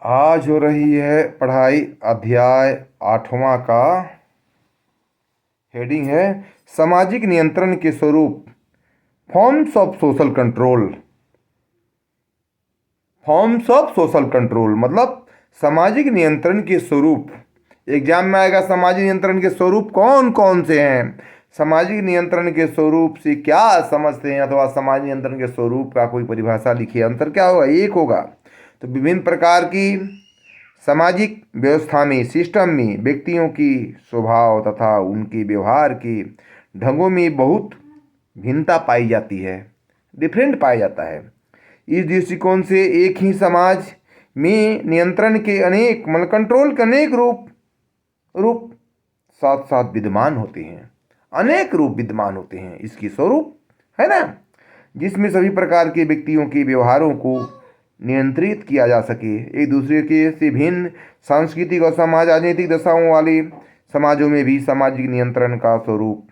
आज हो रही है पढ़ाई। अध्याय 8वां का हेडिंग है सामाजिक नियंत्रण के स्वरूप, forms of social control. Forms of social control मतलब सामाजिक नियंत्रण के स्वरूप। एग्जाम में आएगा सामाजिक नियंत्रण के स्वरूप कौन कौन से हैं, सामाजिक नियंत्रण के स्वरूप से क्या समझते हैं, अथवा सामाजिक नियंत्रण के स्वरूप का कोई परिभाषा लिखिए। अंतर क्या होगा? एक होगा तो विभिन्न प्रकार की सामाजिक व्यवस्था में, सिस्टम में व्यक्तियों की स्वभाव तथा उनके व्यवहार के ढंगों में बहुत भिन्नता पाई जाती है, डिफरेंट पाया जाता है। इस दृष्टिकोण से एक ही समाज में नियंत्रण के अनेक मतलब कंट्रोल के अनेक रूप रूप साथ साथ विद्यमान होते हैं, अनेक रूप विद्यमान होते हैं। इसकी स्वरूप है ना, जिसमें सभी प्रकार के व्यक्तियों के व्यवहारों को नियंत्रित किया जा सके। एक दूसरे के से भिन्न सांस्कृतिक और समाज राजनीतिक दशाओं वाले समाजों में भी सामाजिक नियंत्रण का स्वरूप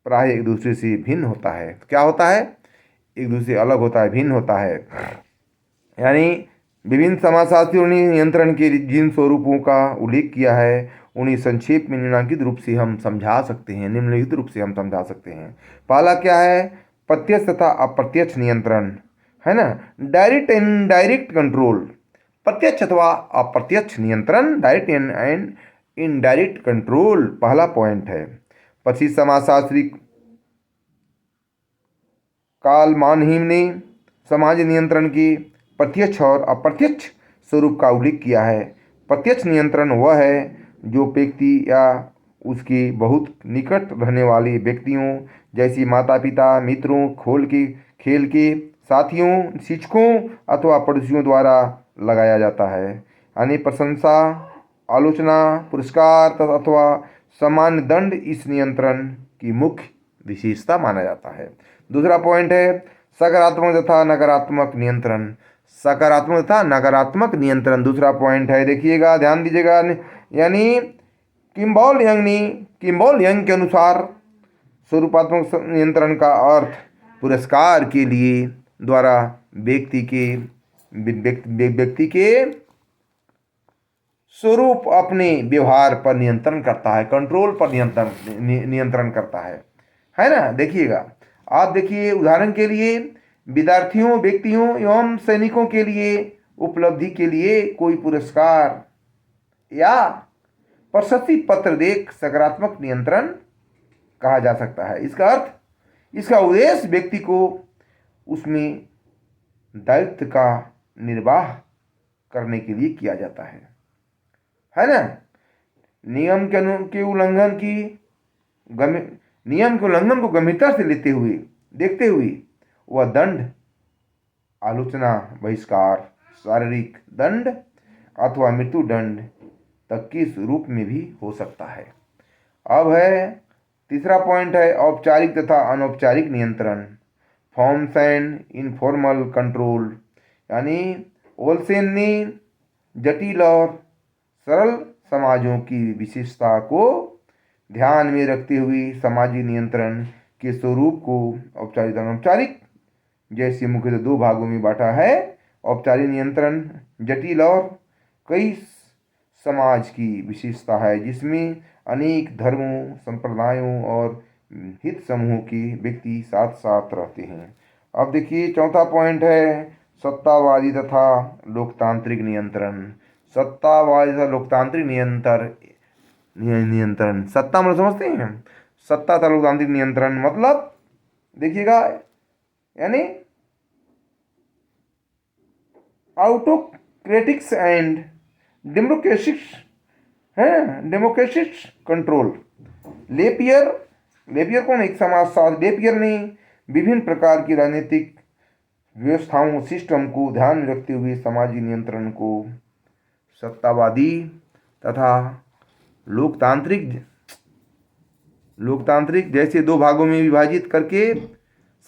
प्राय एक दूसरे से भिन्न होता है। क्या होता है? एक दूसरे से अलग होता है, भिन्न होता है। यानी विभिन्न समाजशास्त्रियों ने नियंत्रण के जिन स्वरूपों का उल्लेख किया है उन्हें संक्षेप में निम्नलिखित रूप से हम समझा सकते हैं। पहला क्या है? प्रत्यक्ष तथा अप्रत्यक्ष नियंत्रण, है ना। Direct and indirect control. प्रत्यक्ष अथवा अप्रत्यक्ष नियंत्रण, डायरेक्ट एंड इनडायरेक्ट कंट्रोल पहला पॉइंट है। प्रसिद्ध समाजशास्त्री कार्ल मानहीम ने समाज नियंत्रण के प्रत्यक्ष और अप्रत्यक्ष स्वरूप का उल्लेख किया है। प्रत्यक्ष नियंत्रण वह है जो व्यक्ति या उसके बहुत निकट रहने वाले व्यक्तियों जैसे माता पिता, मित्रों, खेल के साथियों, शिक्षकों अथवा पड़ोसियों द्वारा लगाया जाता है। यानी प्रशंसा, आलोचना, पुरस्कार अथवा सामान्य दंड इस नियंत्रण की मुख्य विशेषता माना जाता है। दूसरा पॉइंट है सकारात्मक तथा नकारात्मक नियंत्रण। सकारात्मक तथा नकारात्मक नियंत्रण दूसरा पॉइंट है। देखिएगा, ध्यान दीजिएगा। यानी किम्बॉल यंग के अनुसार स्वरूपात्मक नियंत्रण का अर्थ पुरस्कार के लिए द्वारा व्यक्ति के स्वरूप अपने व्यवहार पर नियंत्रण करता है, कंट्रोल पर नियंत्रण करता है ना। देखिएगा, आप देखिए उदाहरण के लिए विद्यार्थियों, व्यक्तियों एवं सैनिकों के लिए उपलब्धि के लिए कोई पुरस्कार या प्रशस्ति पत्र देख सकारात्मक नियंत्रण कहा जा सकता है। इसका अर्थ, इसका उद्देश्य व्यक्ति को उसमें दायित्व का निर्वाह करने के लिए किया जाता है ना। नियम के उल्लंघन को गंभीरता से देखते हुए वह दंड, आलोचना, बहिष्कार, शारीरिक दंड अथवा मृत्यु दंड तक के रूप में भी हो सकता है। अब है तीसरा पॉइंट है औपचारिक तथा अनौपचारिक नियंत्रण, फॉर्म्स एंड इनफॉर्मल कंट्रोल। यानी ओल्सेन ने जटिल और सरल समाजों की विशेषता को ध्यान में रखते हुए सामाजिक नियंत्रण के स्वरूप को औपचारिक और अनौपचारिक जैसे मुख्यतः दो भागों में बांटा है। औपचारिक नियंत्रण जटिल और कई समाज की विशेषता है, जिसमें अनेक धर्मों, संप्रदायों और हित समूहों के व्यक्ति साथ साथ रहते हैं। अब देखिए चौथा पॉइंट है सत्तावादी तथा लोकतांत्रिक नियंत्रण। सत्तावादी तथा लोकतांत्रिक नियंत्रण सत्ता मतलब समझते हैं, सत्ता तथा लोकतांत्रिक नियंत्रण मतलब देखिएगा, यानी ऑटोक्रेटिक्स एंड डेमोक्रेटिक कंट्रोल। लेपियर कौन? एक समाजशास्त्री। लेपियर ने विभिन्न प्रकार की राजनीतिक व्यवस्थाओं, सिस्टम को ध्यान में रखते हुए सामाजिक नियंत्रण को सत्तावादी तथा लोकतांत्रिक जैसे दो भागों में विभाजित करके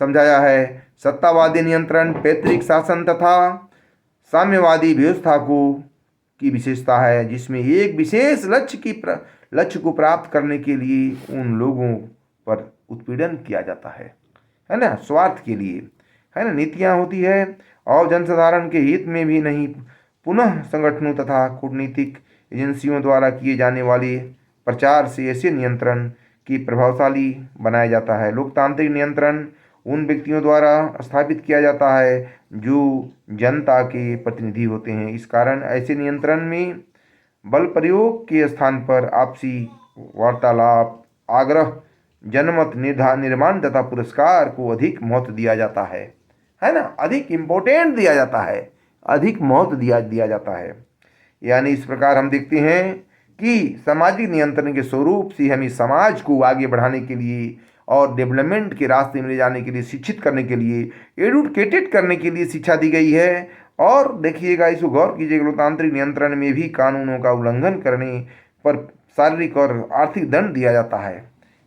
समझाया है। सत्तावादी नियंत्रण पैतृक शासन तथा साम्यवादी व्यवस्था की विशेषता है, जिसमें एक विशेष लक्ष्य को प्राप्त करने के लिए उन लोगों पर उत्पीड़न किया जाता है ना, स्वार्थ के लिए, है ना, नीतियाँ होती है और जनसाधारण के हित में भी नहीं, पुनः संगठनों तथा कूटनीतिक एजेंसियों द्वारा किए जाने वाले प्रचार से ऐसे नियंत्रण की प्रभावशाली बनाया जाता है। लोकतांत्रिक नियंत्रण उन व्यक्तियों द्वारा स्थापित किया जाता है जो जनता के प्रतिनिधि होते हैं। इस कारण ऐसे नियंत्रण में बल प्रयोग के स्थान पर आपसी वार्तालाप, आग्रह, जनमत निर्माण तथा पुरस्कार को अधिक महत्व दिया जाता है ना, अधिक इम्पोर्टेंट दिया जाता है, अधिक महत्व दिया जाता है। यानी इस प्रकार हम देखते हैं कि सामाजिक नियंत्रण के स्वरूप से हमें समाज को आगे बढ़ाने के लिए और डेवलपमेंट के रास्ते में ले जाने के लिए, शिक्षित करने के लिए, एडुकेटेड करने के लिए शिक्षा दी गई है। और देखिएगा, इसको गौर कीजिएगा, लोकतांत्रिक नियंत्रण में भी कानूनों का उल्लंघन करने पर शारीरिक और आर्थिक दंड दिया जाता है।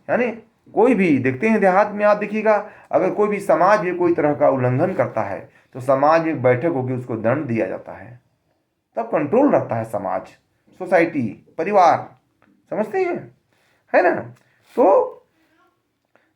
यानी कोई भी देखते हैं देहात में, आप देखिएगा, अगर कोई भी समाज में कोई तरह का उल्लंघन करता है तो समाज में बैठक होकर उसको दंड दिया जाता है, तब कंट्रोल रहता है समाज, सोसाइटी, परिवार, समझते हैं, है ना। तो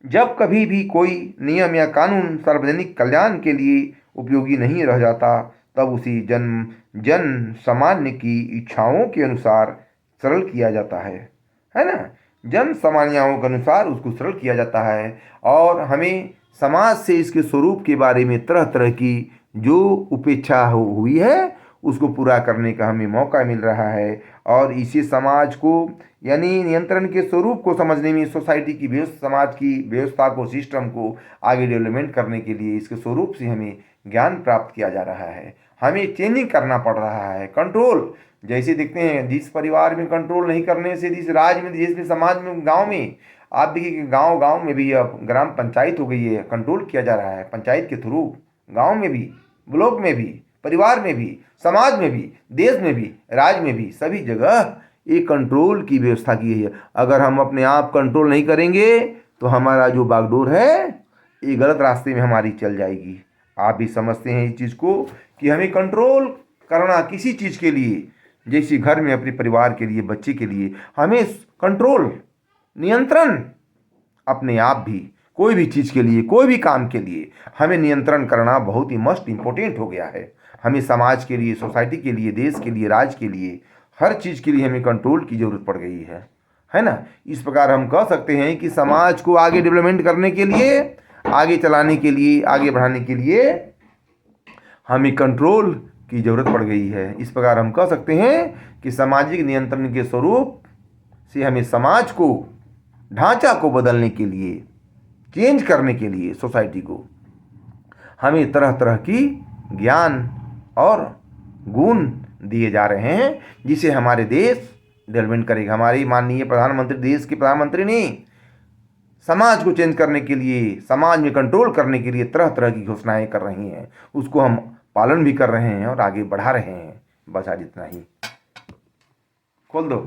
जब कभी भी कोई नियम या कानून सार्वजनिक कल्याण के लिए उपयोगी नहीं रह जाता, तब उसी जन सामान्य की इच्छाओं के अनुसार सरल किया जाता है ना। जन सामान्यों के अनुसार उसको सरल किया जाता है और हमें समाज से इसके स्वरूप के बारे में तरह तरह की जो उपेक्षा हुई है उसको पूरा करने का हमें मौका मिल रहा है। और इसी समाज को यानी नियंत्रण के स्वरूप को समझने में, सोसाइटी की व्यवस्था, समाज की व्यवस्था को, सिस्टम को आगे डेवलपमेंट करने के लिए इसके स्वरूप से हमें ज्ञान प्राप्त किया जा रहा है। हमें चेंजिंग करना पड़ रहा है, कंट्रोल। जैसे देखते हैं, जिस परिवार में कंट्रोल नहीं करने से, जिस राज्य में, देश में, समाज में, गांव में, आप देखिए कि गांव में भी अब ग्राम पंचायत हो गई है, कंट्रोल किया जा रहा है पंचायत के थ्रू। गांव में भी, ब्लॉक में भी, परिवार में भी, समाज में भी, देश में भी, राज्य में भी, सभी जगह एक कंट्रोल की व्यवस्था की है। अगर हम अपने आप कंट्रोल नहीं करेंगे तो हमारा जो बागडोर है ये गलत रास्ते में हमारी चल जाएगी। आप भी समझते हैं इस चीज़ को कि हमें कंट्रोल करना किसी चीज़ के लिए, जैसे घर में अपने परिवार के लिए, बच्चे के लिए, हमें कंट्रोल, नियंत्रण अपने आप भी, कोई भी चीज़ के लिए, कोई भी काम के लिए हमें नियंत्रण करना बहुत ही मस्ट इम्पोर्टेंट हो गया है। हमें समाज के लिए, सोसाइटी के लिए, देश के लिए, राज्य के लिए, हर चीज़ के लिए हमें कंट्रोल की ज़रूरत पड़ गई है ना। इस प्रकार हम कह सकते हैं कि समाज को आगे डेवलपमेंट करने के लिए, आगे चलाने के लिए, आगे बढ़ाने के लिए हमें कंट्रोल की ज़रूरत पड़ गई है। इस प्रकार हम कह सकते हैं कि सामाजिक नियंत्रण के स्वरूप से हमें समाज को, ढांचा को बदलने के लिए, चेंज करने के लिए, सोसाइटी को, हमें तरह तरह की ज्ञान और गुण दिए जा रहे हैं जिसे हमारे देश डेवलपमेंट करेगा। हमारी माननीय प्रधानमंत्री, देश के प्रधानमंत्री ने समाज को चेंज करने के लिए, समाज में कंट्रोल करने के लिए तरह तरह की घोषणाएं कर रही हैं, उसको हम पालन भी कर रहे हैं और आगे बढ़ा रहे हैं। बस आज इतना ही। खोल दो।